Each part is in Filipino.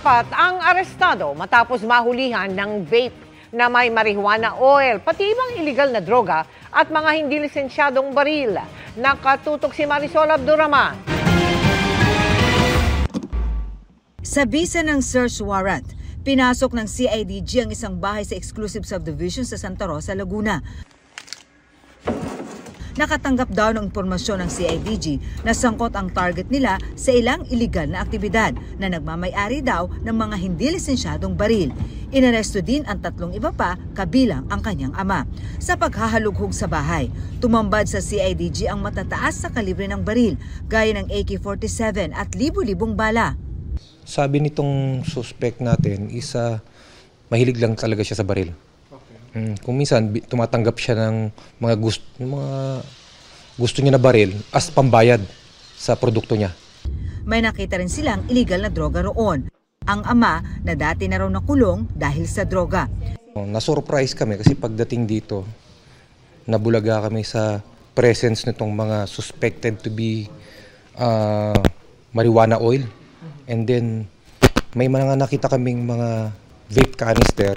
Apat ang arestado matapos mahulihan ng vape na may marijuana oil, pati ibang illegal na droga at mga hindi lisensyadong baril. Nakatutok si Marisol Abduraman. Sa bisa ng search warrant, pinasok ng CIDG ang isang bahay sa exclusive subdivision sa Santa Rosa, Laguna. Nakatanggap daw ng impormasyon ng CIDG na sangkot ang target nila sa ilang iligal na aktibidad na nagmamay-ari daw ng mga hindi lisensyadong baril. Inaresto din ang 3 iba pa kabilang ang kanyang ama. Sa paghahalughog sa bahay, tumambad sa CIDG ang matataas sa kalibre ng baril gaya ng AK-47 at libu-libong bala. Sabi nitong suspect natin mahilig lang talaga siya sa baril. Kung minsan tumatanggap siya ng mga gusto niya na baril as pambayad sa produkto niya. May nakita rin silang illegal na droga roon. Ang ama na dati na raw nakulong dahil sa droga. Na-surprise kami kasi pagdating dito, nabulaga kami sa presence nitong mga suspected to be marijuana oil. And then may mga nakita kaming mga vape canister.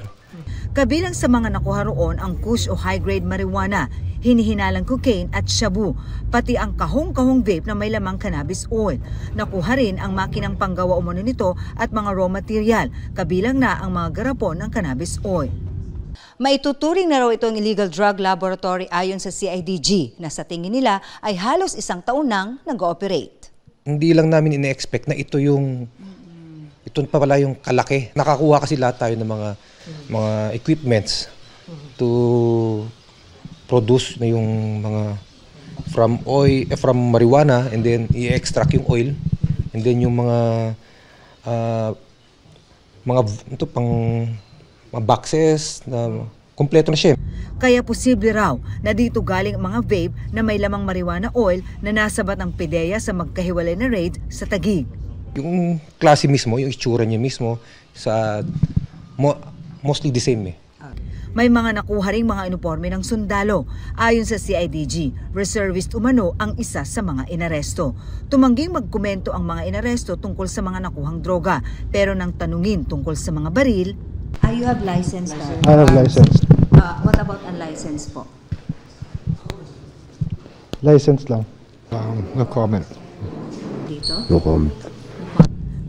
Kabilang sa mga nakuha roon ang kush o high-grade marijuana, hinihinalang cocaine at shabu, pati ang kahong-kahong vape na may lamang cannabis oil. Nakuha rin ang makinang panggawa umano nito at mga raw material, kabilang na ang mga garapon ng cannabis oil. Maituturing na raw itong illegal drug laboratory ayon sa CIDG na sa tingin nila ay halos 1 taon nang nag-ooperate. Hindi lang namin ine-expect na ito pa pala yung kalaki. Nakakuha kasi lahat tayo ng mga equipments to produce na yung mga from marijuana, and then i-extract yung oil, and then yung mga boxes na kumpleto na siya. Kaya posible raw na dito galing mga vape na may lamang marijuana oil na nasabat ng PDEA sa magkahiwalay na raid sa Taguig. Yung klase mismo, yung itsura niya mismo, mostly the same. May mga nakuha ring mga uniforme ng sundalo. Ayon sa CIDG, reservist umano ang isa sa mga inaresto. Tumangging magkomento ang mga inaresto tungkol sa mga nakuhang droga, pero nang tanungin tungkol sa mga baril, you have license? I have license. What about unlicensed po? License lang. No comment. Dito? No comment.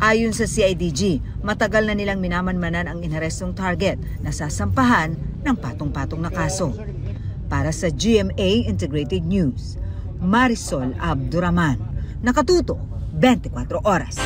ayon sa CIDG, matagal na nilang minamanmanan ang inarestong target na sasampahan ng patong-patong na kaso. Para sa GMA Integrated News, Marisol Abduraman, nakatuto 24 oras.